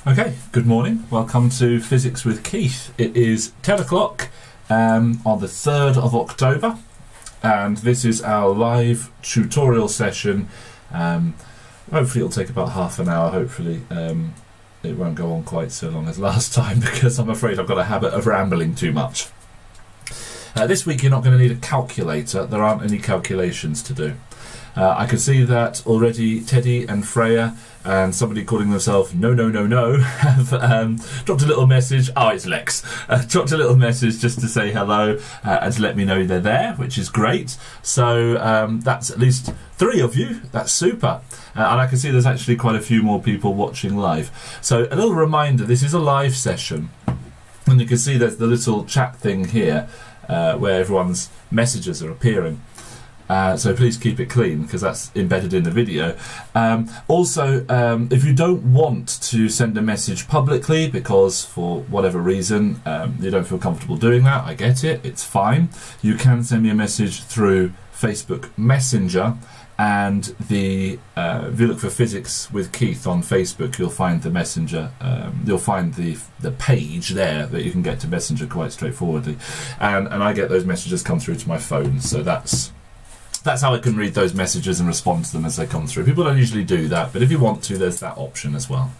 Okay, good morning. Welcome to Physics with Keith. It is 10 o'clock on the 3rd of October, and this is our live tutorial session. Hopefully it'll take about half an hour. Hopefully it won't go on quite so long as last time, because I'm afraid I've got a habit of rambling too much. This week you're not going to need a calculator. There aren't any calculations to do. I can see that already Teddy and Freya and somebody calling themselves No have dropped a little message. Oh, it's Lex. Dropped a little message just to say hello and to let me know they're there, which is great. So that's at least 3 of you. That's super. And I can see there's actually quite a few more people watching live. So a little reminder, this is a live session. And you can see there's the little chat thing here where everyone's messages are appearing. So please keep it clean, because that's embedded in the video. Also, if you don't want to send a message publicly because for whatever reason you don't feel comfortable doing that, I get it, it's fine. You can send me a message through Facebook Messenger, and if you look for Physics with Keith on Facebook, you'll find the Messenger, you'll find the page there that you can get to Messenger quite straightforwardly. And I get those messages come through to my phone, so that's how I can read those messages and respond to them as they come through. People don't usually do that, but if you want to, there's that option as well.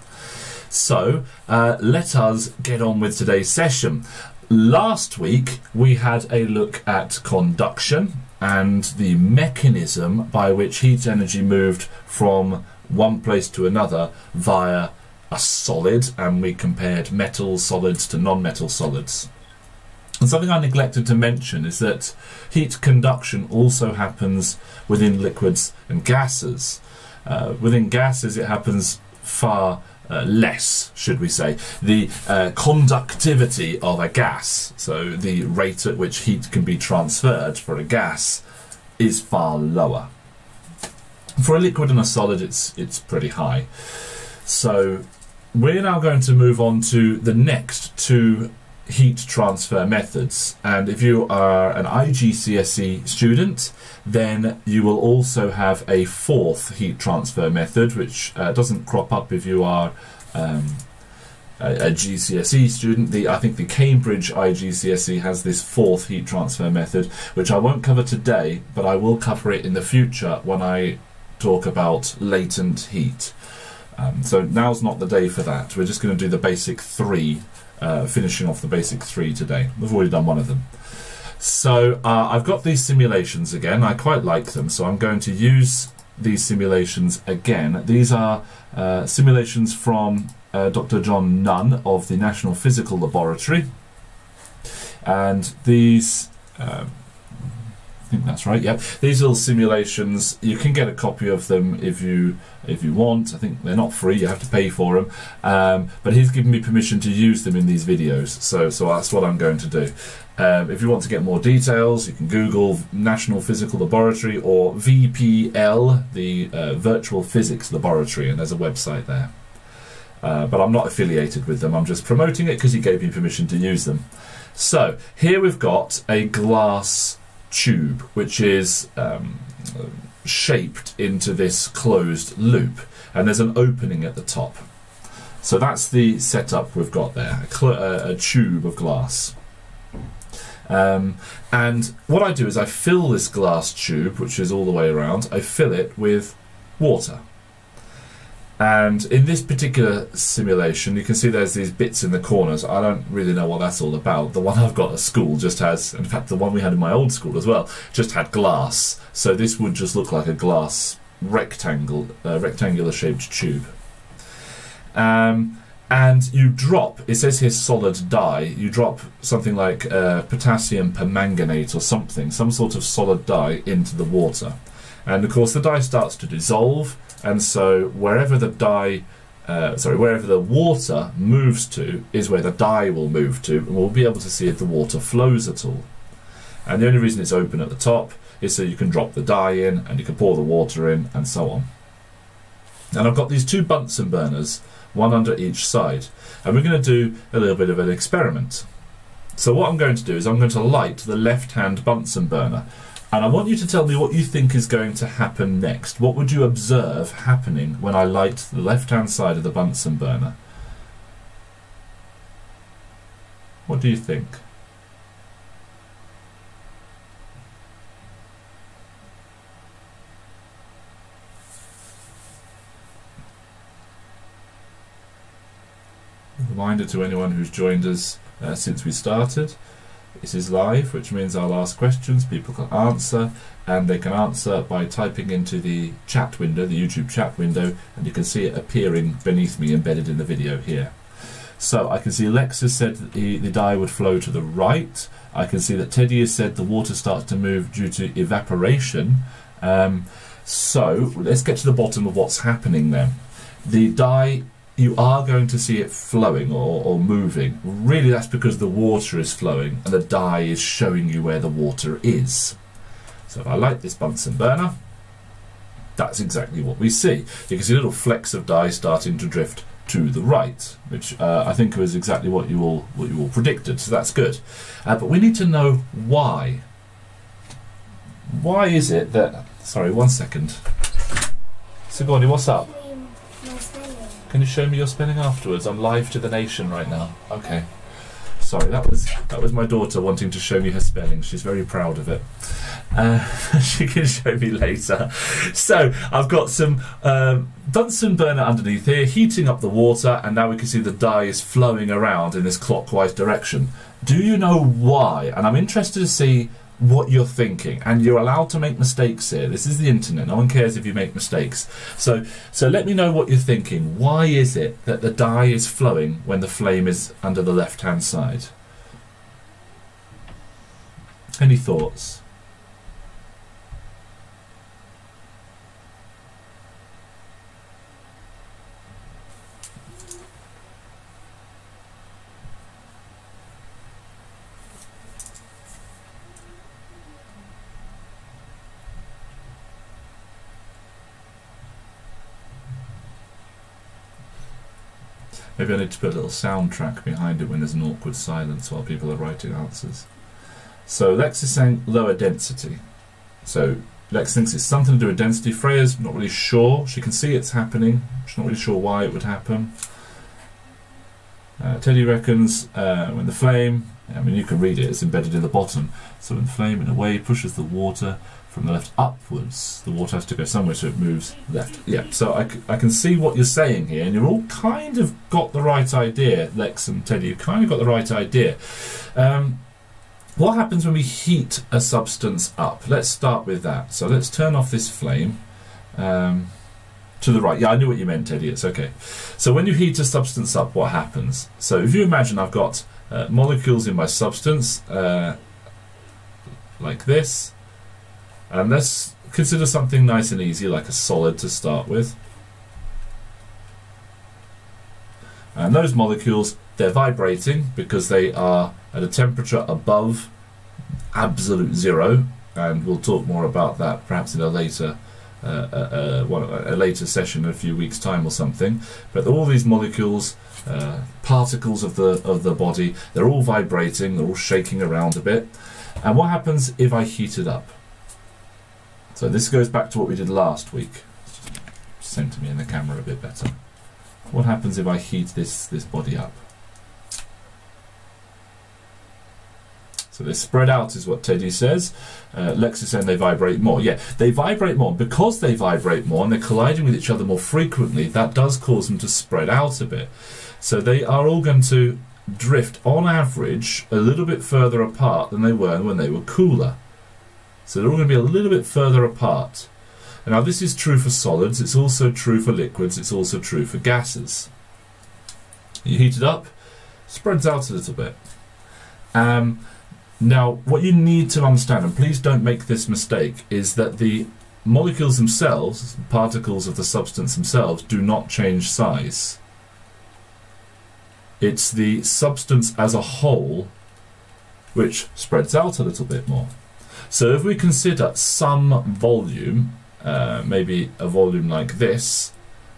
So let us get on with today's session. Last week we had a look at conduction and the mechanism by which heat energy moved from one place to another via a solid, and we compared metal solids to non-metal solids. And something I neglected to mention is that heat conduction also happens within liquids and gases. Within gases it happens far less, should we say. The conductivity of a gas, so the rate at which heat can be transferred for a gas, is far lower. For a liquid and a solid it's pretty high. So we're now going to move on to the next 2 heat transfer methods, and if you are an IGCSE student, then you will also have a 4th heat transfer method, which doesn't crop up if you are a GCSE student. I think the Cambridge IGCSE has this 4th heat transfer method, which I won't cover today, but I will cover it in the future when I talk about latent heat. So now's not the day for that. We're just going to do the basic 3, finishing off the basic 3 today. We've already done one of them. So I've got these simulations again. I quite like them, so I'm going to use these simulations again. These are simulations from Dr. John Nunn of the National Physical Laboratory, and these I think that's right, yeah. These little simulations, you can get a copy of them if you want. I think they're not free, you have to pay for them. But he's given me permission to use them in these videos, so that's what I'm going to do. If you want to get more details, you can Google National Physical Laboratory or VPL, the Virtual Physics Laboratory, and there's a website there. But I'm not affiliated with them, I'm just promoting it because he gave me permission to use them. So here we've got a glass tube which is shaped into this closed loop, and there's an opening at the top. So that's the setup we've got there, a tube of glass. And what I do is I fill this glass tube, which is all the way around, I fill it with water. And in this particular simulation, you can see there's these bits in the corners. I don't really know what that's all about. The one I've got at school just has, in fact the one we had in my old school as well, just had glass. So this would just look like a glass rectangular shaped tube. And you drop, it says here solid dye, you drop something like potassium permanganate or something, some sort of solid dye into the water. And of course the dye starts to dissolve, and so wherever the water moves to is where the dye will move to, and we'll be able to see if the water flows at all. And the only reason it's open at the top is so you can drop the dye in and you can pour the water in and so on. And I've got these 2 Bunsen burners, one under each side, and we're going to do a little bit of an experiment. So what I'm going to do is I'm going to light the left-hand Bunsen burner. And I want you to tell me what you think is going to happen next. What would you observe happening when I light the left-hand side of the Bunsen burner? What do you think? Reminder to anyone who's joined us since we started, this is live, which means I'll ask questions, people can answer, and they can answer by typing into the chat window, the YouTube chat window, and you can see it appearing beneath me, embedded in the video here. So I can see Lex has said that the dye would flow to the right. I can see that Teddy has said the water starts to move due to evaporation. So let's get to the bottom of what's happening then. The dye, you are going to see it flowing or moving. Really, that's because the water is flowing and the dye is showing you where the water is. So if I light this Bunsen burner, that's exactly what we see. You can see little flecks of dye starting to drift to the right, which I think was exactly what you all predicted. So that's good. But we need to know why. Why is it that? Sorry, 1 second. Sigourney, what's up? Can you show me your spelling afterwards? I'm live to the nation right now. Okay. Sorry, that was my daughter wanting to show me her spelling. She's very proud of it. She can show me later. So I've got some Bunsen burner underneath here, heating up the water, and now we can see the dye is flowing around in this clockwise direction. Do you know why? And I'm interested to see what you're thinking, and you're allowed to make mistakes here. This is the internet, no one cares if you make mistakes. So let me know what you're thinking. Why is it that the dye is flowing when the flame is under the left hand side? Any thoughts? Maybe I need to put a little soundtrack behind it when there's an awkward silence while people are writing answers. So Lex is saying lower density. So Lex thinks it's something to do with density. Freya's not really sure. She can see it's happening. She's not really sure why it would happen. Teddy reckons when the flame, I mean you can read it, it's embedded in the bottom. So when the flame in a way pushes the water from the left upwards, the water has to go somewhere, so it moves left. Yeah, so I can see what you're saying here, and you're all kind of got the right idea, Lex and Teddy, you've kind of got the right idea. What happens when we heat a substance up? Let's start with that. So let's turn off this flame to the right. Yeah, I knew what you meant, Teddy, it's okay. So when you heat a substance up, what happens? So if you imagine I've got molecules in my substance, like this, and let's consider something nice and easy, like a solid to start with. And those molecules, they're vibrating because they are at a temperature above absolute zero, and we'll talk more about that perhaps in a later session in a few weeks' time or something. But all these molecules, particles of the body, they're all vibrating, they're all shaking around a bit. And what happens if I heat it up? So this goes back to what we did last week. Center me in the camera a bit better. What happens if I heat this body up? So they spread out is what Teddy says. Lex is saying they vibrate more. Yeah, they vibrate more. Because they vibrate more and they're colliding with each other more frequently, that does cause them to spread out a bit. So they are all going to drift, on average, a little bit further apart than they were when they were cooler. So they're all going to be a little bit further apart. And now this is true for solids, it's also true for liquids, it's also true for gases. You heat it up, spreads out a little bit. Now what you need to understand, and please don't make this mistake, is that the molecules themselves, particles of the substance themselves, do not change size. It's the substance as a whole which spreads out a little bit more. So if we consider some volume, maybe a volume like this,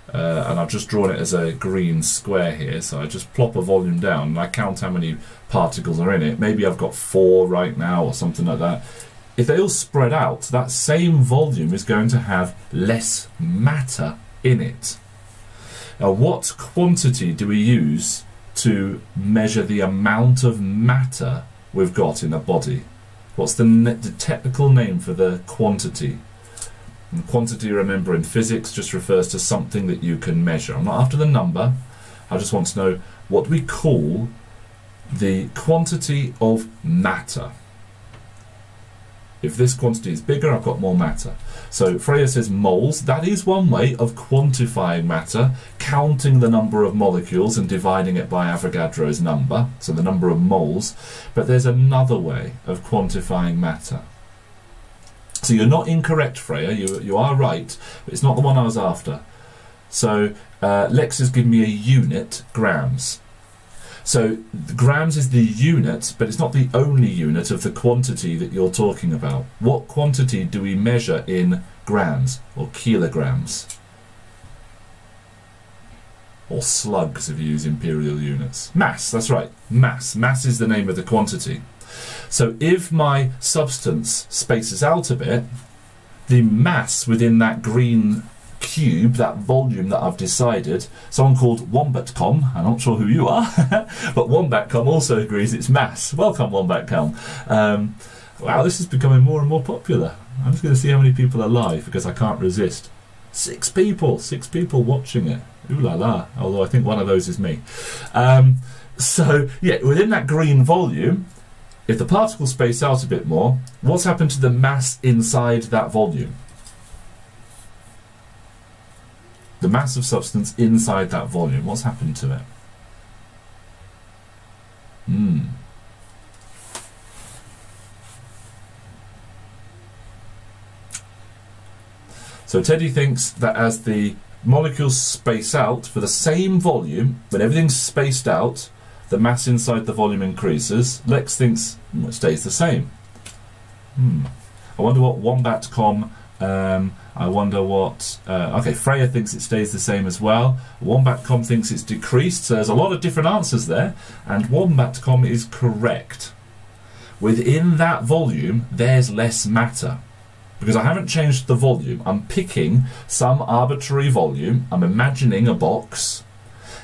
and I've just drawn it as a green square here, so I just plop a volume down and I count how many particles are in it. Maybe I've got 4 right now or something like that. If they all spread out, that same volume is going to have less matter in it. Now what quantity do we use to measure the amount of matter we've got in a body? What's the technical name for the quantity? And quantity, remember, in physics just refers to something that you can measure. I'm not after the number. I just want to know what we call the quantity of matter. If this quantity is bigger, I've got more matter. So Freya says moles. That is one way of quantifying matter, counting the number of molecules and dividing it by Avogadro's number, so the number of moles. But there's another way of quantifying matter. So you're not incorrect, Freya. You are right, but it's not the one I was after. So Lex has given me a unit, grams. So grams is the unit, but it's not the only unit of the quantity that you're talking about. What quantity do we measure in grams or kilograms? Or slugs if you use imperial units. Mass, that's right, mass. Mass is the name of the quantity. So if my substance spaces out a bit, the mass within that green cube, that volume that I've decided, someone called Wombatcom, I'm not sure who you are, but Wombatcom also agrees it's mass. Welcome, Wombatcom. Wow, this is becoming more and more popular. I'm just going to see how many people are live because I can't resist. 6 people watching it. Ooh la la, although I think one of those is me. So yeah, within that green volume, if the particles space out a bit more, what's happened to the mass inside that volume? The mass of substance inside that volume, what's happened to it? So Teddy thinks that as the molecules space out for the same volume, when everything's spaced out, the mass inside the volume increases. Lex thinks it stays the same. I wonder what Wombatcom... I wonder what... okay, Freya thinks it stays the same as well. Wombatcom thinks it's decreased. So there's a lot of different answers there. And Wombatcom is correct. Within that volume, there's less matter. Because I haven't changed the volume. I'm picking some arbitrary volume. I'm imagining a box.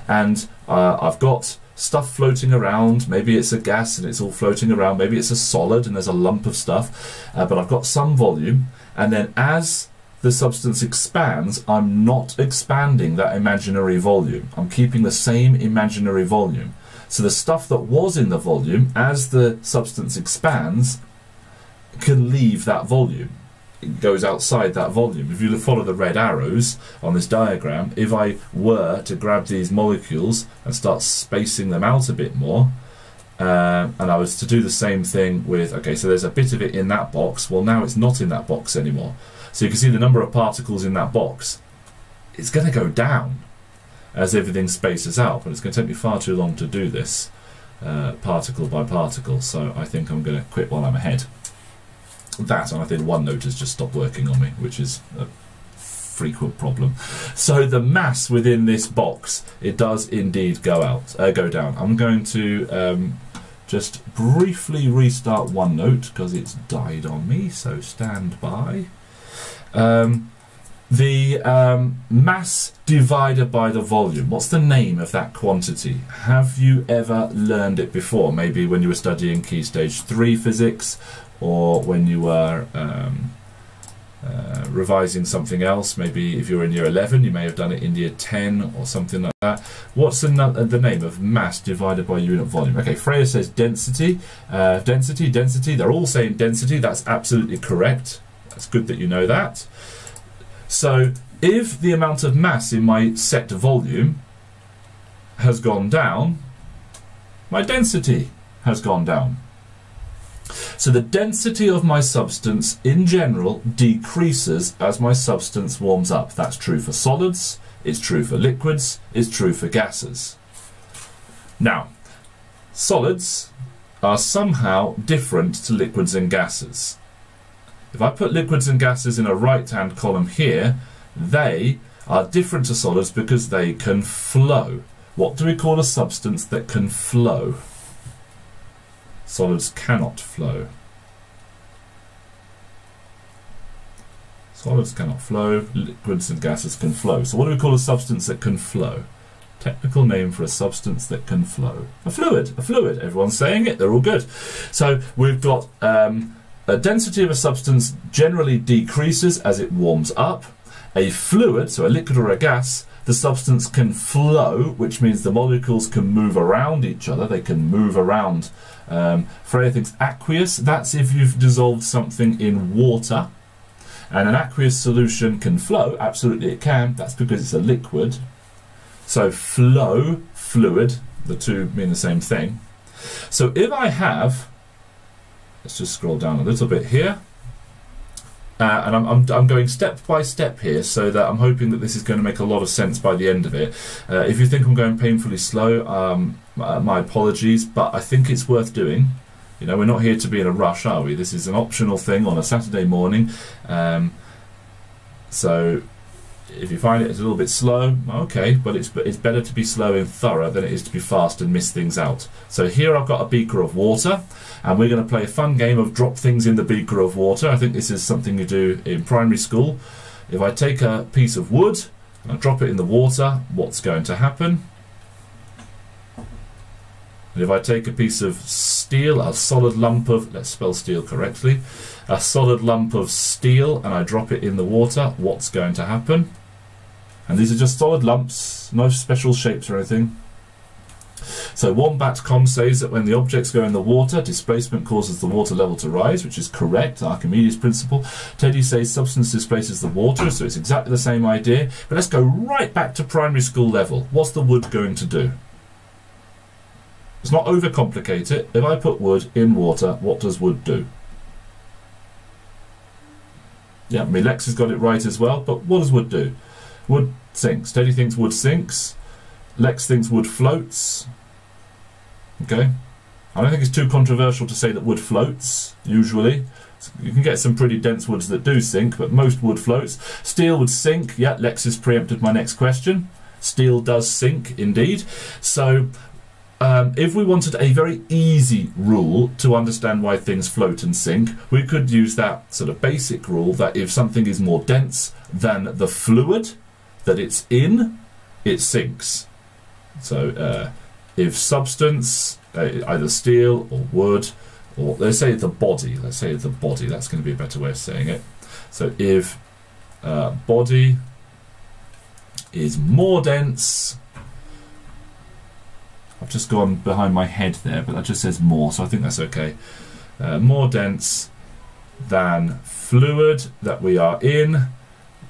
And I've got stuff floating around. Maybe it's a gas and it's all floating around. Maybe it's a solid and there's a lump of stuff. But I've got some volume. And then as the substance expands, I'm not expanding that imaginary volume. I'm keeping the same imaginary volume. So the stuff that was in the volume, as the substance expands, can leave that volume. It goes outside that volume. If you follow the red arrows on this diagram, if I were to grab these molecules and start spacing them out a bit more, and I was to do the same thing with, okay, so there's a bit of it in that box. Well, now it's not in that box anymore. So you can see the number of particles in that box. It's going to go down as everything spaces out, but it's going to take me far too long to do this particle by particle. So I think I'm going to quit while I'm ahead. That, and I think OneNote has just stopped working on me, which is a frequent problem. So the mass within this box, it does indeed go down. I'm going to just briefly restart OneNote because it's died on me, so stand by. The mass divided by the volume, what's the name of that quantity? Have you ever learned it before? Maybe when you were studying Key Stage 3 physics, or when you were revising something else. Maybe if you're in year 11, you may have done it in year 10 or something like that. What's the name of mass divided by unit volume? Okay, Freya says density. Density. They're all saying density. That's absolutely correct. That's good that you know that. So if the amount of mass in my set volume has gone down, my density has gone down. So the density of my substance in general decreases as my substance warms up. That's true for solids, it's true for liquids, it's true for gases. Now, solids are somehow different to liquids and gases. If I put liquids and gases in a right-hand column here, they are different to solids because they can flow. What do we call a substance that can flow? Solids cannot flow. Solids cannot flow, liquids and gases can flow. So what do we call a substance that can flow? Technical name for a substance that can flow. A fluid. Everyone's saying it. They're all good. So we've got a density of a substance generally decreases as it warms up. A fluid, so a liquid or a gas, the substance can flow, which means the molecules can move around each other. They can move around. Freya thinks aqueous. That's if you've dissolved something in water. And an aqueous solution can flow. Absolutely it can. That's because it's a liquid. So flow, fluid, the two mean the same thing. So if I have, let's just scroll down a little bit here, and I'm going step by step here, so that I'm hoping that this is going to make a lot of sense by the end of it. If you think I'm going painfully slow, my apologies, but I think it's worth doing. You know, we're not here to be in a rush, are we? This is an optional thing on a Saturday morning. So if you find it a little bit slow, okay, but it's better to be slow and thorough than it is to be fast and miss things out. So here I've got a beaker of water, and we're going to play a fun game of drop things in the beaker of water. I think this is something you do in primary school. If I take a piece of wood and I drop it in the water, what's going to happen? And if I take a piece of steel, a solid lump of, let's spell steel correctly, a solid lump of steel, and I drop it in the water, what's going to happen? And these are just solid lumps, no special shapes or anything. So Wombat.com says that when the objects go in the water, displacement causes the water level to rise, which is correct, Archimedes principle. Teddy says substance displaces the water, so it's exactly the same idea. But let's go right back to primary school level. What's the wood going to do? Let's not overcomplicate it. If I put wood in water, what does wood do? Yeah, I mean, Lex has got it right as well, but what does wood do? Wood sinks. Teddy thinks wood sinks. Lex thinks wood floats. Okay. I don't think it's too controversial to say that wood floats, usually. You can get some pretty dense woods that do sink, but most wood floats. Steel would sink. Yeah, Lex has preempted my next question. Steel does sink, indeed. So if we wanted a very easy rule to understand why things float and sink, we could use that sort of basic rule that if something is more dense than the fluid that it's in, it sinks. So if substance, either steel or wood, or let's say the body, that's going to be a better way of saying it. So if body is more dense, I've just gone behind my head there, but that just says more, so I think that's okay. More dense than fluid that we are in,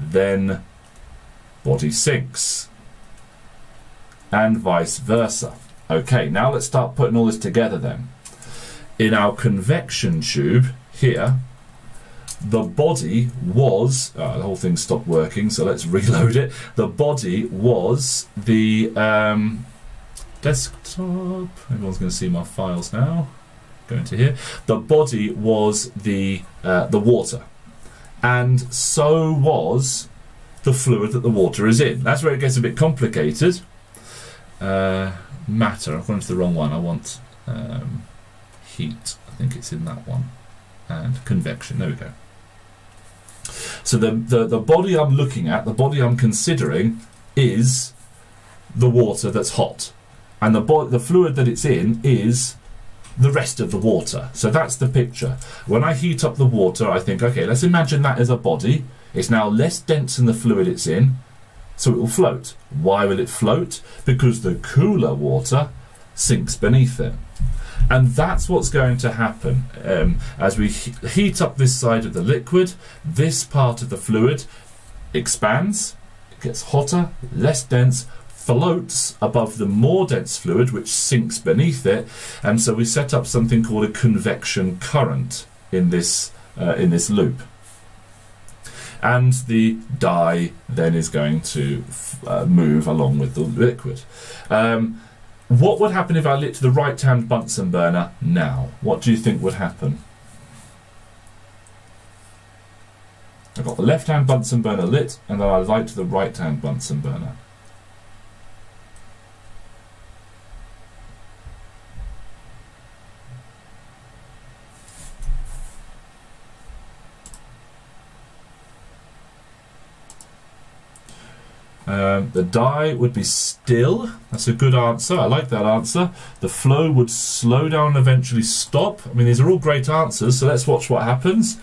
then body sinks. And vice versa. Okay, now let's start putting all this together then. In our convection tube here, the body was, the whole thing stopped working, so let's reload it. The body was the desktop. Everyone's going to see my files now. Go into here. The body was the water, and so was the fluid that the water is in. That's where it gets a bit complicated. Matter. I've gone into the wrong one. I want heat. I think it's in that one. And convection. There we go. So the body I'm looking at, the body I'm considering, is the water that's hot, and the fluid that it's in is the rest of the water. So that's the picture. When I heat up the water, I think, okay, let's imagine that as a body. It's now less dense than the fluid it's in, so it will float. Why will it float? Because the cooler water sinks beneath it. And that's what's going to happen. As we heat up this side of the liquid, this part of the fluid expands, it gets hotter, less dense, floats above the more dense fluid, which sinks beneath it, and so we set up something called a convection current in this loop. And the dye then is going to move along with the liquid. What would happen if I lit the right-hand Bunsen burner now? What do you think would happen? I've got the left-hand Bunsen burner lit, and then I light the right-hand Bunsen burner. The dye would be still. That's a good answer. I like that answer. The flow would slow down and eventually stop. I mean, these are all great answers, so let's watch what happens.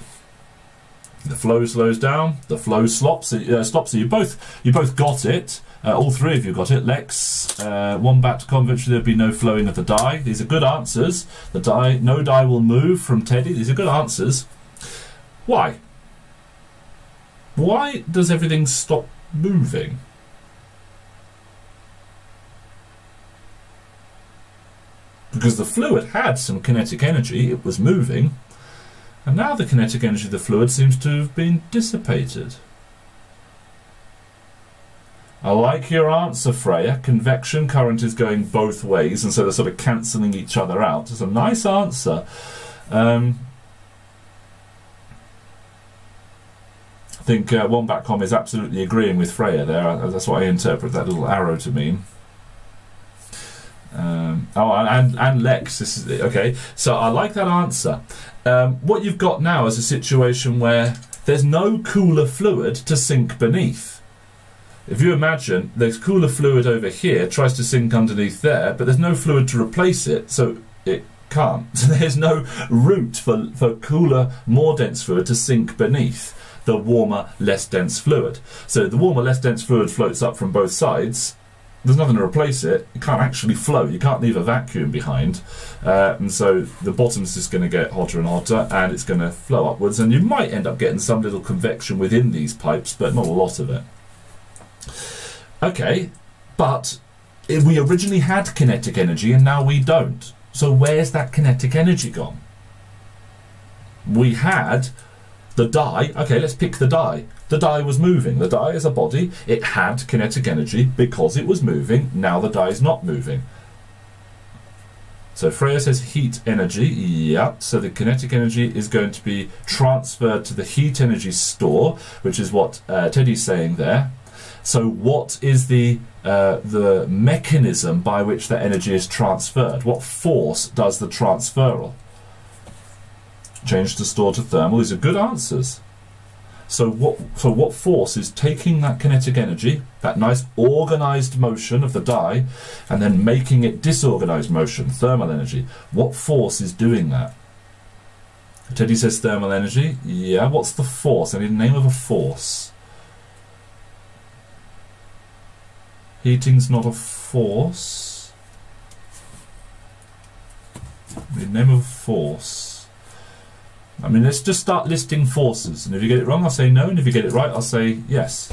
The flow slows down, the flow stops. So you both got it. All three of you got it. Lex, Wombat, Convection, there'd be no flowing of the dye. These are good answers. The dye, no dye will move from Teddy. These are good answers. Why? Why does everything stop moving? Because the fluid had some kinetic energy, it was moving, and now the kinetic energy of the fluid seems to have been dissipated. I like your answer, Freya. Convection current is going both ways, and so they're sort of cancelling each other out. It's a nice answer. I think Wombatcom is absolutely agreeing with Freya there. That's what I interpret that little arrow to mean. And Lex, this is okay. So I like that answer. What you've got now is a situation where there's no cooler fluid to sink beneath. If you imagine there's cooler fluid over here, tries to sink underneath there, but there's no fluid to replace it, so it can't. So there's no route for cooler, more dense fluid to sink beneath the warmer, less dense fluid. So the warmer, less dense fluid floats up from both sides. There's nothing to replace it. It can't actually flow. You can't leave a vacuum behind. And so the bottom's just going to get hotter and hotter, and it's going to flow upwards, and you might end up getting some little convection within these pipes, but not a lot of it. Okay, but we originally had kinetic energy, and now we don't. So where's that kinetic energy gone? We had the dye. Okay, let's pick the dye. The dye was moving. The dye is a body. It had kinetic energy because it was moving. Now the dye is not moving. So Freya says heat energy. Yeah, so the kinetic energy is going to be transferred to the heat energy store, which is what Teddy's saying there. So what is the mechanism by which the energy is transferred? What force does the transferal? Change to store to thermal. These are good answers. So what force is taking that kinetic energy, that nice organised motion of the dye, and then making it disorganised motion, thermal energy? What force is doing that? Teddy says thermal energy. Yeah, what's the force? I need the name of a force. Heating's not a force. I need the name of a force. I mean, let's just start listing forces, and if you get it wrong, I'll say no, and if you get it right, I'll say yes.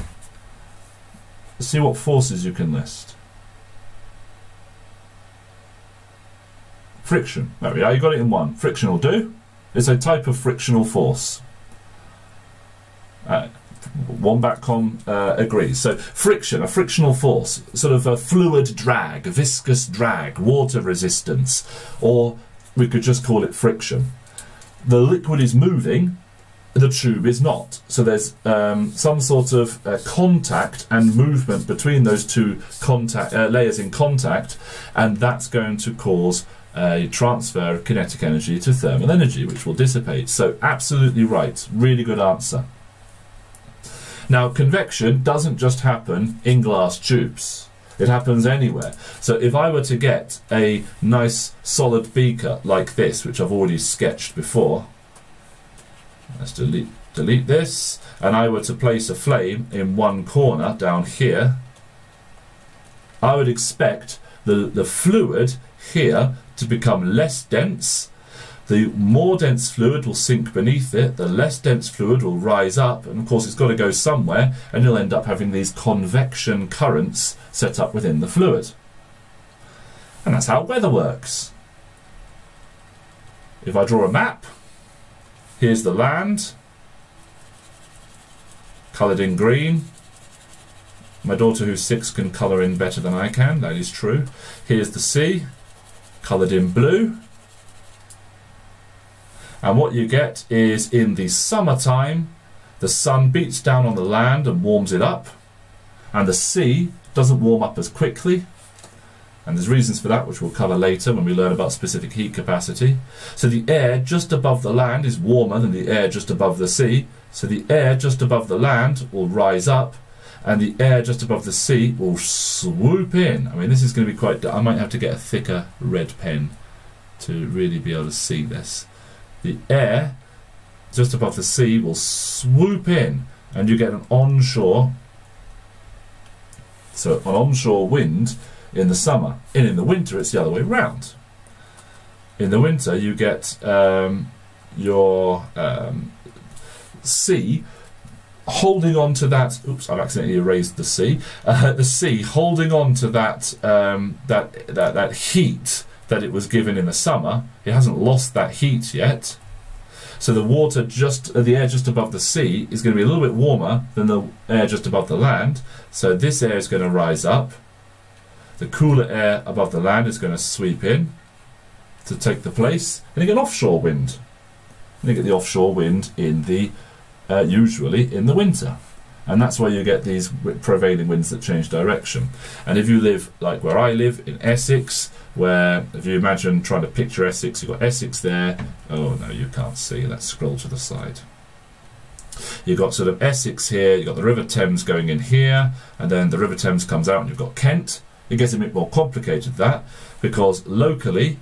Let's see what forces you can list. Friction. There we are, you got it in one. Friction will do. It's a type of frictional force. Wombatcom agrees. So friction, a frictional force, sort of a fluid drag, a viscous drag, water resistance, or we could just call it friction. The liquid is moving, the tube is not. So there's some sort of contact and movement between those two layers in contact, and that's going to cause a transfer of kinetic energy to thermal energy, which will dissipate. So absolutely right, really good answer. Now convection doesn't just happen in glass tubes. It happens anywhere. So if I were to get a nice solid beaker like this, which I've already sketched before, let's delete this, and I were to place a flame in one corner down here, I would expect the fluid here to become less dense. The more dense fluid will sink beneath it, the less dense fluid will rise up, and of course it's got to go somewhere, and you'll end up having these convection currents set up within the fluid. And that's how weather works. If I draw a map, here's the land, coloured in green. My daughter who's 6 can colour in better than I can, that is true. Here's the sea, coloured in blue. And what you get is, in the summertime, the sun beats down on the land and warms it up, and the sea doesn't warm up as quickly, and there's reasons for that which we'll cover later when we learn about specific heat capacity. So the air just above the land is warmer than the air just above the sea, so the air just above the land will rise up, and the air just above the sea will swoop in. I mean, this is going to be quite... I might have to get a thicker red pen to really be able to see this. The air just above the sea will swoop in, and you get an onshore... So an onshore wind in the summer. And in the winter, it's the other way round. In the winter, you get your sea holding on to that. Oops, I've accidentally erased the sea. The sea holding on to that that heat that it was given in the summer. It hasn't lost that heat yet. So the water the air just above the sea is going to be a little bit warmer than the air just above the land. So this air is going to rise up. The cooler air above the land is going to sweep in to take the place. And you get offshore wind. And you get the offshore wind in the usually in the winter. And that's why you get these prevailing winds that change direction. And if you live like where I live in Essex, where if you imagine trying to picture Essex, you've got Essex there. Oh no, you can't see. Let's scroll to the side. You've got sort of Essex here, you've got the River Thames going in here, and then the River Thames comes out and you've got Kent. It gets a bit more complicated that, because locally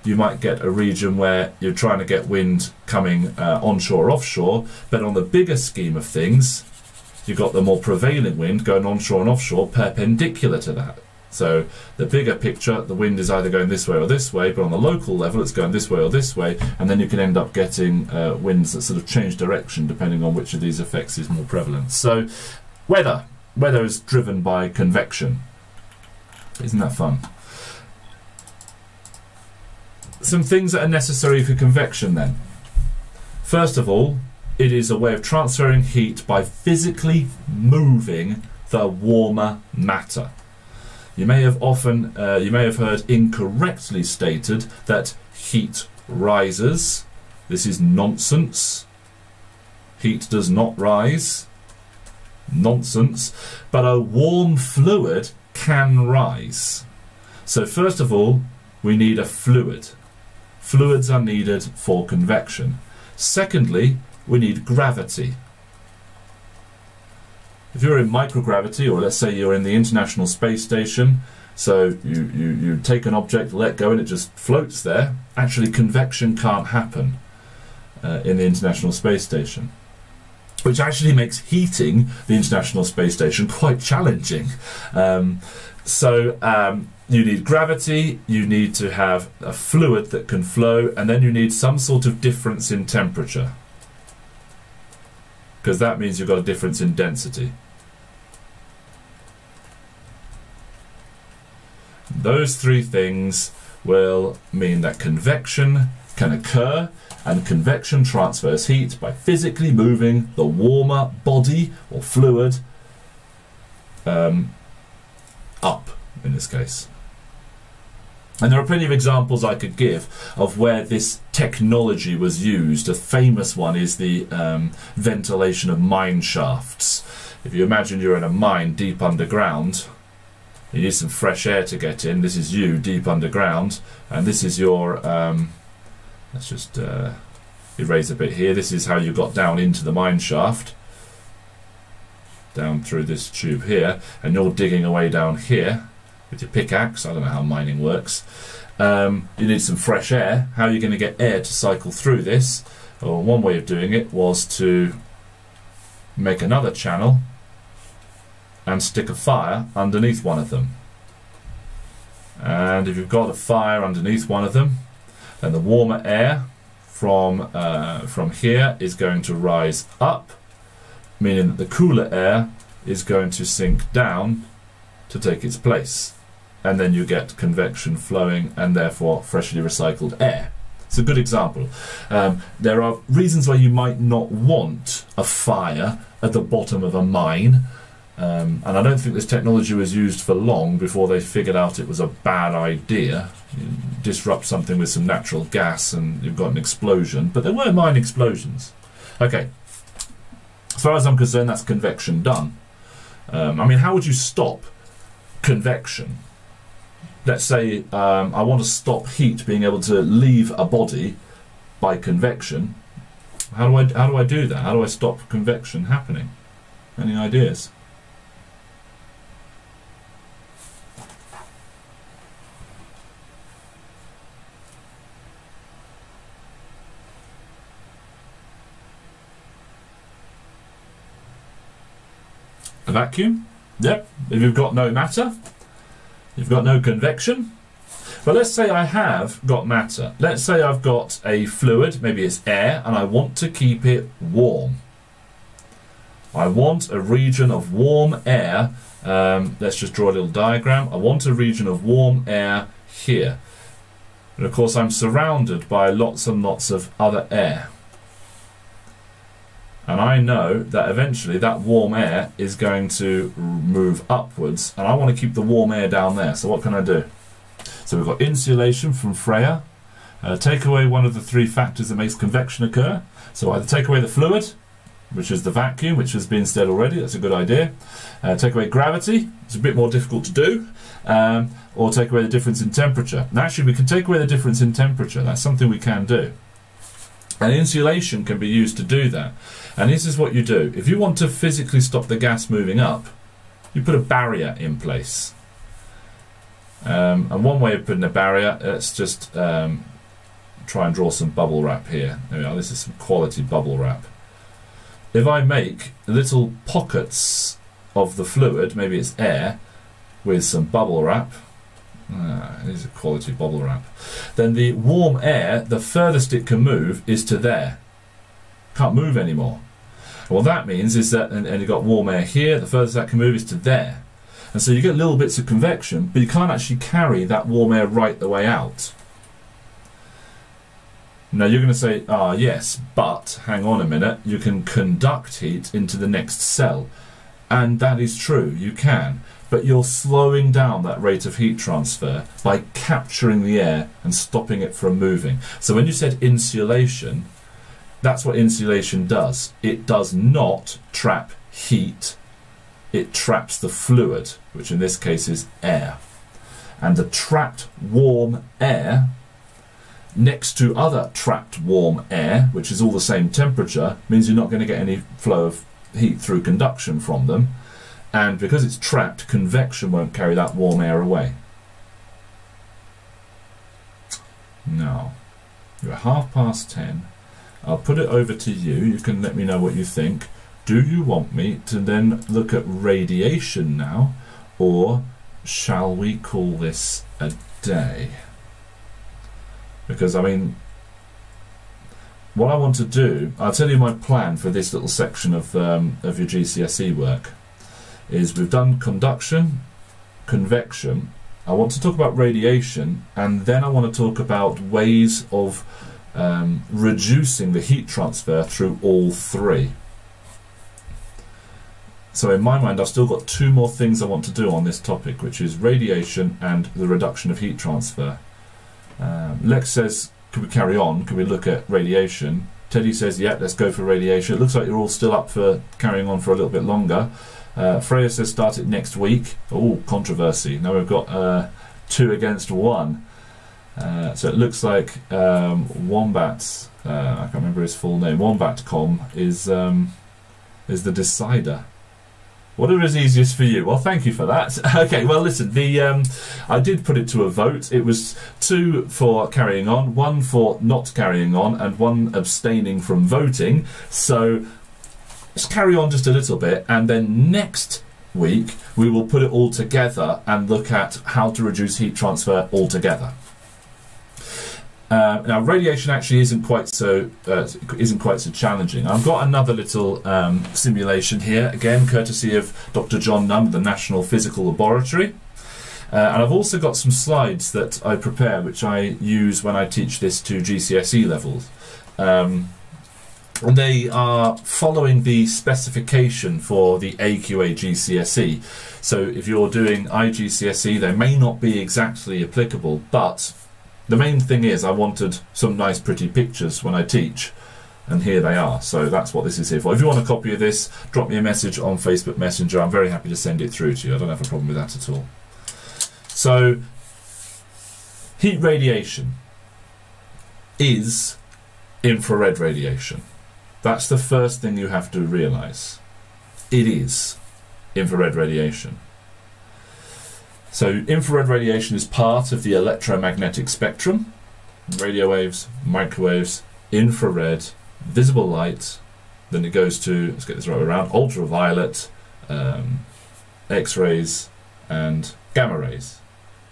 you might get a region where you're trying to get wind coming onshore or offshore, but on the bigger scheme of things, you've got the more prevailing wind going onshore and offshore perpendicular to that. So the bigger picture, the wind is either going this way or this way, but on the local level it's going this way or this way, and then you can end up getting winds that sort of change direction depending on which of these effects is more prevalent. So weather is driven by convection. Isn't that fun? Some things that are necessary for convection then. First of all, it is a way of transferring heat by physically moving the warmer matter. You may have heard incorrectly stated that heat rises. This is nonsense. Heat does not rise. Nonsense. But a warm fluid can rise. So first of all, we need a fluid. Fluids are needed for convection. Secondly, we need gravity. If you're in microgravity, or let's say you're in the International Space Station, so you take an object, let go, and it just floats there. Actually, convection can't happen in the International Space Station, which actually makes heating the International Space Station quite challenging. You need gravity, you need to have a fluid that can flow, and then you need some sort of difference in temperature, because that means you've got a difference in density. Those three things will mean that convection can occur, and convection transfers heat by physically moving the warmer body or fluid up, in this case. And there are plenty of examples I could give of where this technology was used. A famous one is the ventilation of mine shafts. If you imagine you're in a mine deep underground, you need some fresh air to get in. This is you deep underground, and this is your let's just erase a bit here. This is how you got down into the mine shaft, down through this tube here, and you're digging away down here with your pickaxe. I don't know how mining works. You need some fresh air. How are you going to get air to cycle through this? Well, one way of doing it was to make another channel and stick a fire underneath one of them. And if you've got a fire underneath one of them, then the warmer air from here is going to rise up, meaning that the cooler air is going to sink down to take its place. And then you get convection flowing and therefore freshly recycled air. It's a good example. There are reasons why you might not want a fire at the bottom of a mine. And I don't think this technology was used for long before they figured out it was a bad idea. You disrupt something with some natural gas and you've got an explosion. But there were mine explosions. Okay. As far as I'm concerned, that's convection done. I mean, how would you stop convection? Let's say I want to stop heat being able to leave a body by convection. How do I do that? How do I stop convection happening? Any ideas? vacuum. Yep. If you've got no matter, you've got no convection. But let's say I have got matter. Let's say I've got a fluid, maybe it's air, and I want to keep it warm. I want a region of warm air. Let's just draw a little diagram. I want a region of warm air here. And of course I'm surrounded by lots and lots of other air. And I know that eventually that warm air is going to move upwards, and I want to keep the warm air down there. So what can I do? So we've got insulation from Freya. Take away one of the three factors that makes convection occur. So either take away the fluid, which is the vacuum, which has been said already, that's a good idea. Take away gravity, it's a bit more difficult to do. Or take away the difference in temperature. And actually we can take away the difference in temperature, that's something we can do. And insulation can be used to do that. And this is what you do. If you want to physically stop the gas moving up, you put a barrier in place. And one way of putting a barrier, let's just try and draw some bubble wrap here. There we are, this is some quality bubble wrap. If I make little pockets of the fluid, maybe it's air, with some bubble wrap, here's a quality bubble wrap, then the warm air, the furthest it can move is to there. Can't move anymore. What that means is that, and you've got warm air here, the furthest that can move is to there. And so you get little bits of convection, but you can't actually carry that warm air right the way out. Now you're going to say, ah yes, but hang on a minute, you can conduct heat into the next cell. And that is true, you can. But you're slowing down that rate of heat transfer by capturing the air and stopping it from moving. So when you said insulation, that's what insulation does. It does not trap heat. It traps the fluid, which in this case is air. And the trapped warm air next to other trapped warm air, which is all the same temperature, means you're not going to get any flow of heat through conduction from them. And because it's trapped, convection won't carry that warm air away. Now, you're at 10:30. I'll put it over to you. You can let me know what you think. Do you want me to then look at radiation now, or shall we call this a day? Because, I mean, what I want to do, I'll tell you my plan for this little section of your GCSE work, is we've done conduction, convection, I want to talk about radiation, and then I want to talk about ways of reducing the heat transfer through all three. So in my mind I've still got two more things I want to do on this topic, which is radiation and the reduction of heat transfer. Lex says, can we carry on? Can we look at radiation? Teddy says, yeah, let's go for radiation. It looks like you're all still up for carrying on for a little bit longer. Freya says start it next week. Oh, controversy. Now we've got 2 against 1. So it looks like Wombat, I can't remember his full name, Wombatcom is the decider. Whatever is easiest for you. Well, thank you for that. Okay, well, listen, I did put it to a vote. It was 2 for carrying on, 1 for not carrying on, and 1 abstaining from voting. So let's carry on just a little bit, and then next week we will put it all together and look at how to reduce heat transfer altogether. Now, radiation actually isn't quite so challenging. I've got another little simulation here, again courtesy of Dr. John Nunn, the National Physical Laboratory, and I've also got some slides that I prepare, which I use when I teach this to GCSE levels. And they are following the specification for the AQA GCSE. So if you're doing IGCSE, they may not be exactly applicable, but the main thing is I wanted some nice pretty pictures when I teach, and here they are. So that's what this is here for. If you want a copy of this, drop me a message on Facebook Messenger. I'm very happy to send it through to you. I don't have a problem with that at all. So heat radiation is infrared radiation. That's the first thing you have to realise. It is infrared radiation. So infrared radiation is part of the electromagnetic spectrum. Radio waves, microwaves, infrared, visible light, then it goes to, let's get this right around, ultraviolet, X-rays and gamma rays.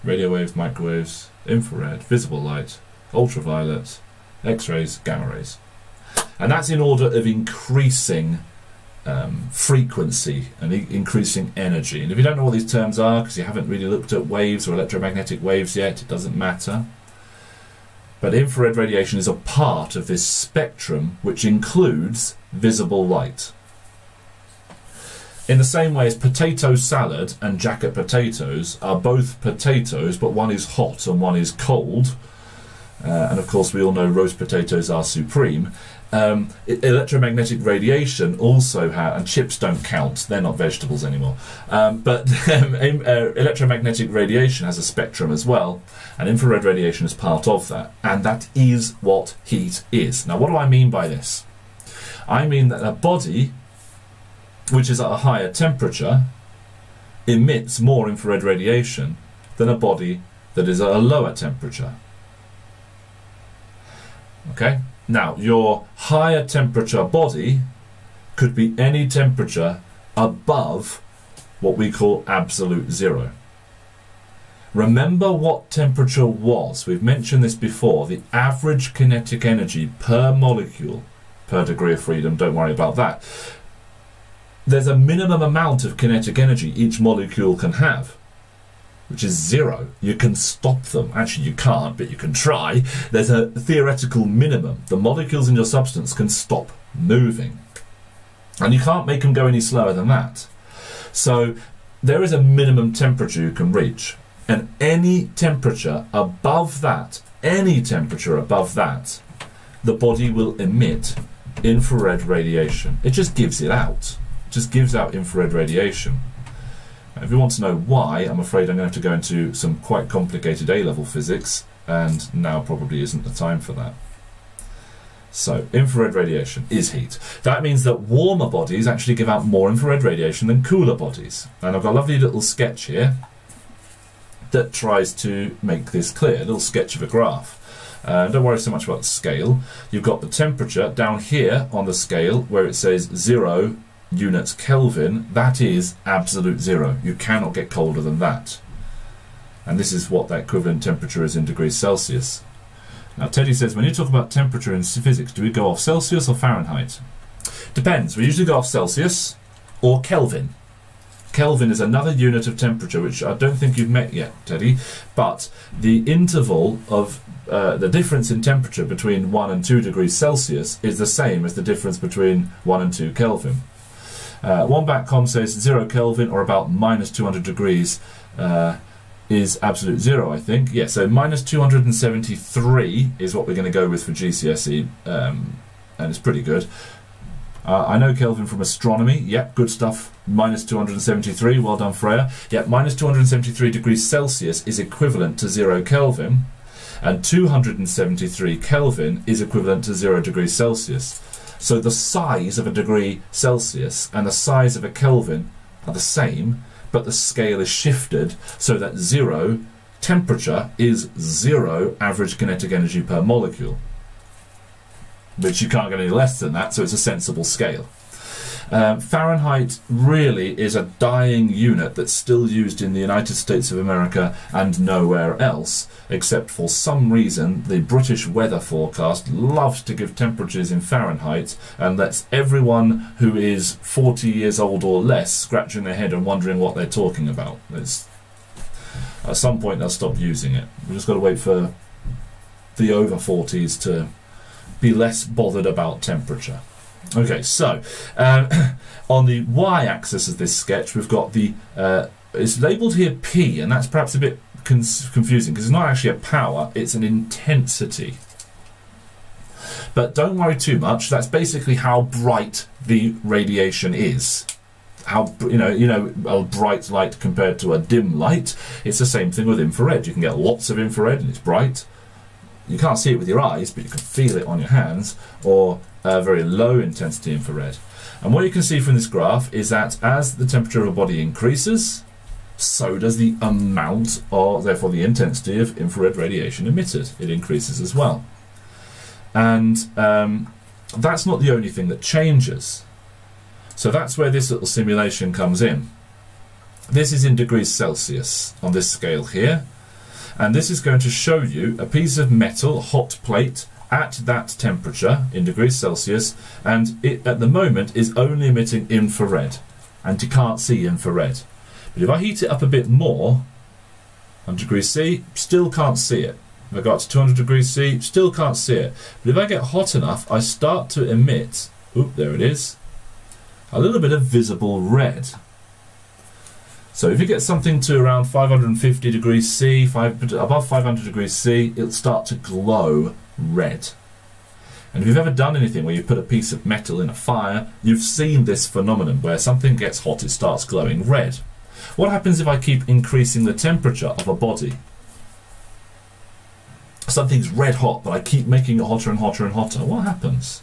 Radio waves, microwaves, infrared, visible light, ultraviolet, X-rays, gamma rays. And that's in order of increasing frequency and increasing energy. And if you don't know what these terms are, because you haven't really looked at waves or electromagnetic waves yet, it doesn't matter. But infrared radiation is a part of this spectrum which includes visible light. In the same way as potato salad and jacket potatoes are both potatoes, but one is hot and one is cold, and of course we all know roast potatoes are supreme. Electromagnetic radiation also has, and chips don't count, they're not vegetables anymore, but electromagnetic radiation has a spectrum as well, and infrared radiation is part of that, and that is what heat is. Now what do I mean by this? I mean that a body which is at a higher temperature emits more infrared radiation than a body that is at a lower temperature. Okay? Now, your higher temperature body could be any temperature above what we call absolute zero. Remember what temperature was. We've mentioned this before. The average kinetic energy per molecule per degree of freedom. Don't worry about that. There's a minimum amount of kinetic energy each molecule can have, which is zero. You can stop them. Actually, you can't, but you can try. There's a theoretical minimum. The molecules in your substance can stop moving. And you can't make them go any slower than that. So there is a minimum temperature you can reach. And any temperature above that, the body will emit infrared radiation. It just gives it out. Just gives out infrared radiation. Now, if you want to know why, I'm afraid I'm going to have to go into some quite complicated A-level physics, and now probably isn't the time for that. So, infrared radiation is heat. That means that warmer bodies actually give out more infrared radiation than cooler bodies. And I've got a lovely little sketch here that tries to make this clear, a little sketch of a graph. Don't worry so much about the scale. You've got the temperature down here on the scale where it says 0 units Kelvin. That is absolute zero. You cannot get colder than that. And this is what that equivalent temperature is in degrees Celsius. Now Teddy says, when you talk about temperature in physics, do we go off Celsius or Fahrenheit? Depends. We usually go off Celsius or Kelvin. Kelvin is another unit of temperature which I don't think you've met yet, Teddy, but the interval of the difference in temperature between 1 and 2 degrees Celsius is the same as the difference between 1 and 2 Kelvin. Wombatcom says 0 Kelvin, or about minus 200 degrees, is absolute zero, I think. Yeah, so minus 273 is what we're going to go with for GCSE, and it's pretty good. I know Kelvin from astronomy. Yep, good stuff. Minus 273, well done, Freya. Yep, minus 273 degrees Celsius is equivalent to 0 Kelvin, and 273 Kelvin is equivalent to 0 degrees Celsius. So the size of a degree Celsius and the size of a Kelvin are the same, but the scale is shifted so that 0 temperature is 0 average kinetic energy per molecule, which you can't get any less than that, so it's a sensible scale. Fahrenheit really is a dying unit that's still used in the United States of America and nowhere else, except for some reason the British weather forecast loves to give temperatures in Fahrenheit and lets everyone who is 40 years old or less scratching their head and wondering what they're talking about. At some point they'll stop using it. We've just got to wait for the over 40s to be less bothered about temperature. Okay, so on the y-axis of this sketch we've got the, it's labelled here P, and that's perhaps a bit confusing because it's not actually a power, it's an intensity. But don't worry too much, that's basically how bright the radiation is. How, you know, a bright light compared to a dim light. It's the same thing with infrared. You can get lots of infrared and it's bright. You can't see it with your eyes, but you can feel it on your hands, or very low intensity infrared. And what you can see from this graph is that as the temperature of a body increases, so does the amount, or therefore the intensity of infrared radiation emitted. It increases as well. And that's not the only thing that changes. So that's where this little simulation comes in. This is in degrees Celsius on this scale here, and this is going to show you a piece of metal, hot plate, at that temperature in degrees Celsius, and it at the moment is only emitting infrared, and you can't see infrared. But if I heat it up a bit more, 100 degrees C, still can't see it. If I go up to 200 degrees C, still can't see it. But if I get hot enough, I start to emit, oop, there it is, a little bit of visible red. So if you get something to around 550 degrees C, above 500 degrees C, it'll start to glow red. And if you've ever done anything where you put a piece of metal in a fire, you've seen this phenomenon where something gets hot, it starts glowing red. What happens if I keep increasing the temperature of a body? Something's red hot, but I keep making it hotter and hotter and hotter. What happens?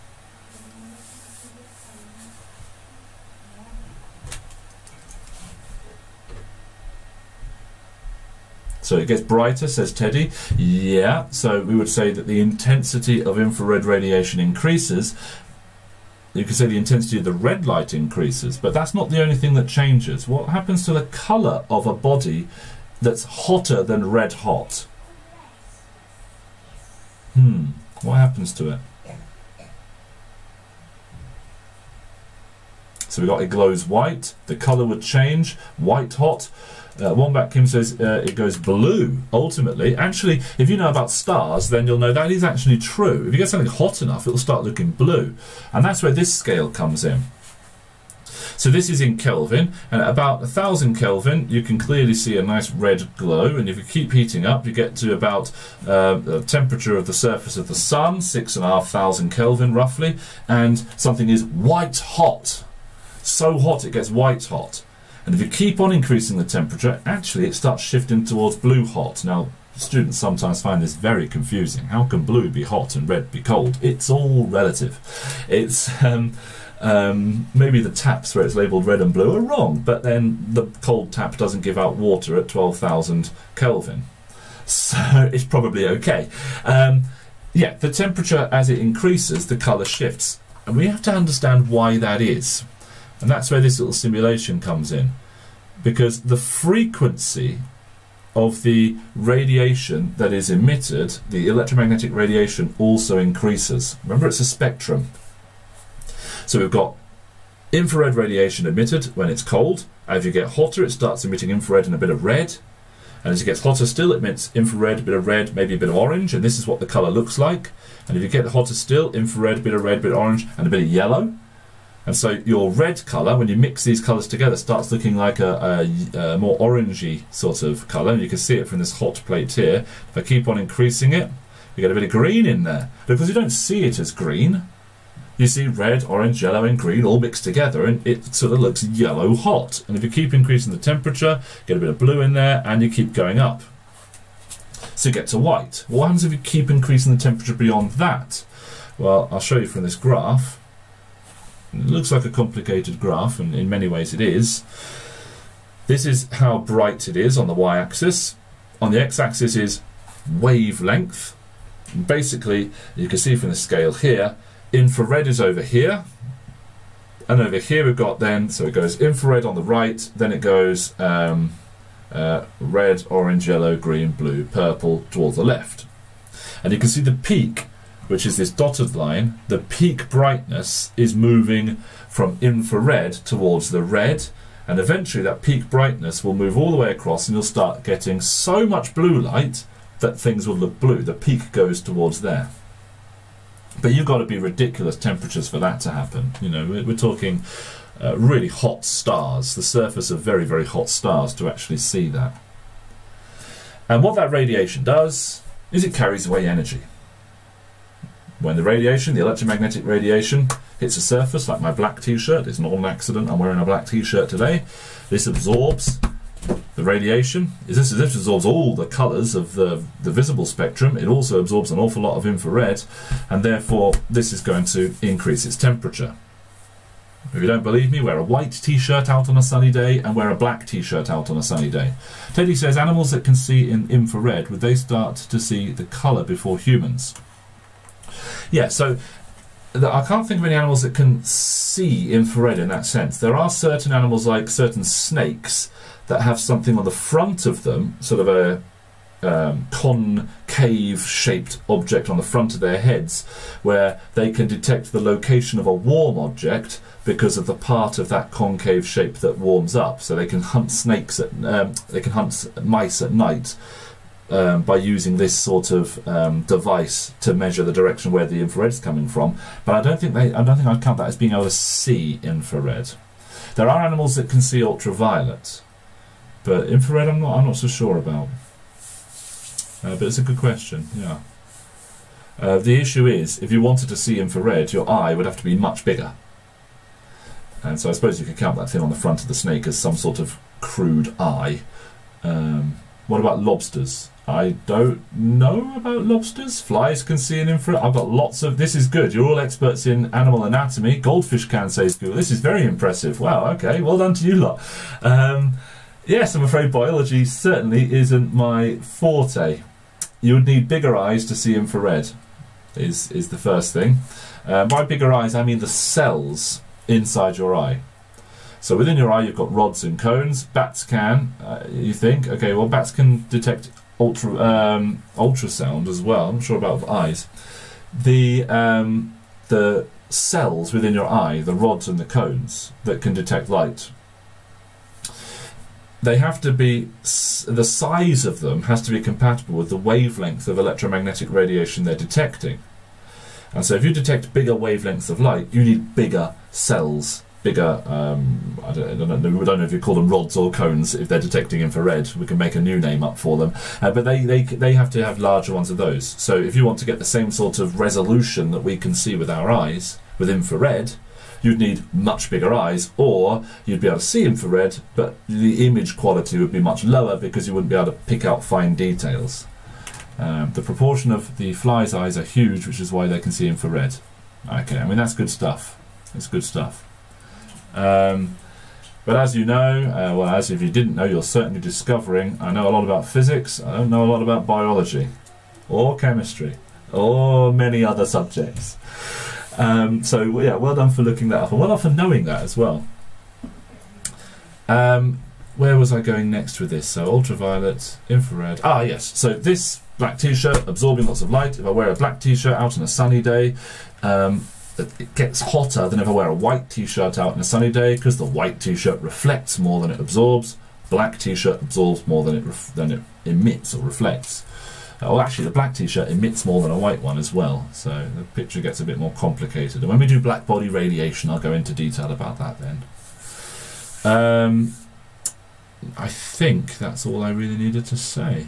So it gets brighter, says Teddy. Yeah, so we would say that the intensity of infrared radiation increases. You could say the intensity of the red light increases, but that's not the only thing that changes. What happens to the colour of a body that's hotter than red hot? What happens to it? So we got it glows white, the colour would change, white hot. Wombat Kim says it goes blue, ultimately. Actually, if you know about stars, then you'll know that is actually true. If you get something hot enough, it'll start looking blue. And that's where this scale comes in. So this is in Kelvin, and at about 1000 Kelvin, you can clearly see a nice red glow, and if you keep heating up, you get to about the temperature of the surface of the sun, 6500 Kelvin roughly, and something is white hot. So hot it gets white hot. And if you keep on increasing the temperature, actually it starts shifting towards blue hot. Now, students sometimes find this very confusing. How can blue be hot and red be cold? It's all relative. It's maybe the taps where it's labelled red and blue are wrong, but then the cold tap doesn't give out water at 12,000 Kelvin. So it's probably okay. Yeah, the temperature as it increases, the colour shifts. And we have to understand why that is. And that's where this little simulation comes in, because the frequency of the radiation that is emitted, the electromagnetic radiation, also increases. Remember, it's a spectrum. So we've got infrared radiation emitted when it's cold. As you get hotter, it starts emitting infrared and a bit of red. And as it gets hotter still, it emits infrared, a bit of red, maybe a bit of orange, and this is what the colour looks like. And if you get hotter still, infrared, a bit of red, a bit of orange, and a bit of yellow. And so your red colour, when you mix these colours together, starts looking like a more orangey sort of colour. And you can see it from this hot plate here. If I keep on increasing it, you get a bit of green in there. Because you don't see it as green. You see red, orange, yellow and green all mixed together, and it sort of looks yellow hot. And if you keep increasing the temperature, get a bit of blue in there, and you keep going up. So you get to white. What happens if you keep increasing the temperature beyond that? Well, I'll show you from this graph. It looks like a complicated graph, and in many ways it is. This is how bright it is on the y-axis. On the x-axis is wavelength. And basically, you can see from the scale here, infrared is over here. And over here we've got then, so it goes infrared on the right, then it goes red, orange, yellow, green, blue, purple towards the left. And you can see the peak, which is this dotted line, the peak brightness is moving from infrared towards the red, and eventually that peak brightness will move all the way across, and you'll start getting so much blue light that things will look blue. The peak goes towards there. But you've got to be ridiculous temperatures for that to happen. You know, we're talking really hot stars, the surface of very, very hot stars, to actually see that. And what that radiation does is it carries away energy. When the radiation, the electromagnetic radiation, hits a surface, like my black t-shirt, it's not an accident, I'm wearing a black t-shirt today, this absorbs the radiation. This absorbs all the colours of the visible spectrum. It also absorbs an awful lot of infrared, and therefore this is going to increase its temperature. If you don't believe me, wear a white t-shirt out on a sunny day and wear a black t-shirt out on a sunny day. Teddy says, animals that can see in infrared, would they start to see the colour before humans? Yeah, so I can't think of any animals that can see infrared in that sense. There are certain animals, like certain snakes, that have something on the front of them, sort of a concave-shaped object on the front of their heads, where they can detect the location of a warm object because of the part of that concave shape that warms up. So they can hunt snakes they can hunt mice at night by using this sort of device to measure the direction where the infrared's coming from. But I don't think I'd count that as being able to see infrared. There are animals that can see ultraviolet, but infrared I'm not so sure about. But it's a good question, yeah. The issue is, if you wanted to see infrared, your eye would have to be much bigger. And so I suppose you could count that thing on the front of the snake as some sort of crude eye. What about lobsters? I don't know about lobsters. Flies can see an infrared. I've got lots of... This is good. You're all experts in animal anatomy. Goldfish can say school. This is very impressive. Wow, okay. Well done to you lot. Yes, I'm afraid biology certainly isn't my forte. You would need bigger eyes to see infrared, is the first thing. By bigger eyes, I mean the cells inside your eye. So within your eye, you've got rods and cones. Bats can, you think. Okay, well, bats can detect ultrasound as well. I'm not sure about eyes. The cells within your eye, the rods and the cones that can detect light, they have to be, the size of them has to be compatible with the wavelength of electromagnetic radiation they're detecting. And so if you detect bigger wavelengths of light, you need bigger cells, bigger, I don't know if you call them rods or cones if they're detecting infrared. We can make a new name up for them. But they have to have larger ones of those. So if you want to get the same sort of resolution that we can see with our eyes, with infrared, you'd need much bigger eyes, or you'd be able to see infrared, but the image quality would be much lower because you wouldn't be able to pick out fine details. The proportion of the fly's eyes are huge, which is why they can see infrared. Okay, I mean, that's good stuff. It's good stuff. But as you know, well, as if you didn't know, you're certainly discovering, I know a lot about physics, I don't know a lot about biology, or chemistry, or many other subjects. So yeah, well done for looking that up, and well done for knowing that as well. Where was I going next with this? So ultraviolet, infrared. Ah, yes. So this black t-shirt absorbing lots of light. If I wear a black t-shirt out on a sunny day, it gets hotter than if I wear a white t-shirt out on a sunny day, because the white t-shirt reflects more than it absorbs. Black t-shirt absorbs more than it emits or reflects. Well, actually, the black t-shirt emits more than a white one as well, so the picture gets a bit more complicated. And when we do black body radiation, I'll go into detail about that then. I think that's all I really needed to say.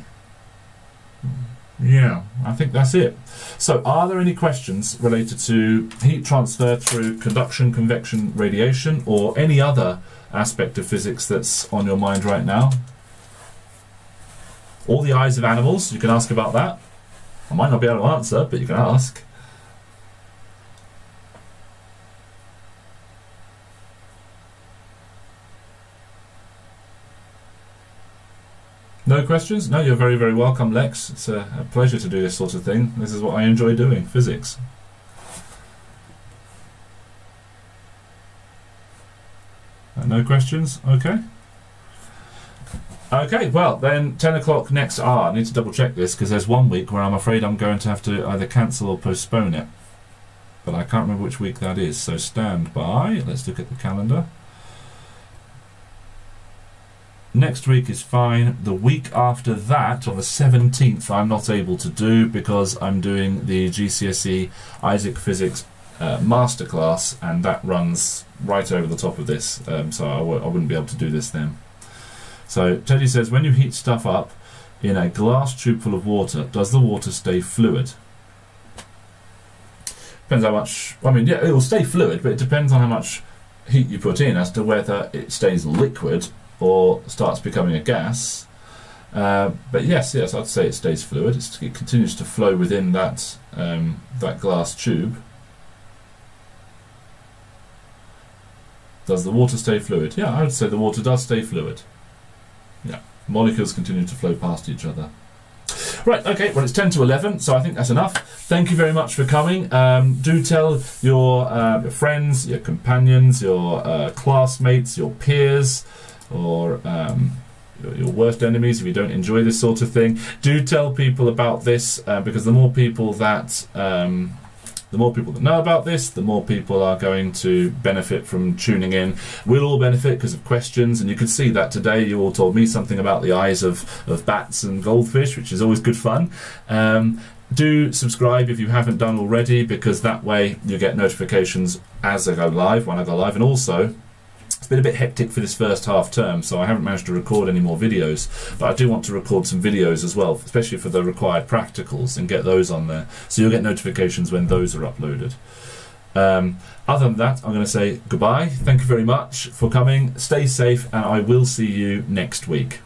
Yeah, I think that's it. So, are there any questions related to heat transfer through conduction, convection, radiation, or any other aspect of physics that's on your mind right now? All the eyes of animals, you can ask about that. I might not be able to answer, but you can ask. No questions? No, you're very, very welcome, Lex. It's a pleasure to do this sort of thing. This is what I enjoy doing, physics. No questions? Okay. Okay, well, then 10 o'clock next hour. I need to double check this because there's one week where I'm afraid I'm going to have to either cancel or postpone it. But I can't remember which week that is, so stand by. Let's look at the calendar. Next week is fine. The week after that, on the 17th, I'm not able to do because I'm doing the GCSE Isaac Physics Masterclass, and that runs right over the top of this, so I wouldn't be able to do this then. So Teddy says, when you heat stuff up in a glass tube full of water, does the water stay fluid? Depends how much. I mean, yeah, it will stay fluid, but it depends on how much heat you put in as to whether it stays liquid or starts becoming a gas. But yes, I'd say it stays fluid. It continues to flow within that that glass tube. Does the water stay fluid? Yeah, I would say the water does stay fluid. Yeah, molecules continue to flow past each other. Right, okay, well, it's 10 to 11, so I think that's enough. Thank you very much for coming. Do tell your friends, your companions, your classmates, your peers, or your worst enemies if you don't enjoy this sort of thing. Do tell people about this, because the more people that know about this, the more people are going to benefit from tuning in. We'll all benefit because of questions, and you could see that today you all told me something about the eyes of bats and goldfish, which is always good fun. Do subscribe if you haven't done already, because that way you get notifications as I go live, when I go live. And also, it's been a bit hectic for this first half term, so I haven't managed to record any more videos, but I do want to record some videos as well, especially for the required practicals, and get those on there, so you'll get notifications when those are uploaded. Other than that, I'm going to say goodbye. Thank you very much for coming. Stay safe, and I will see you next week.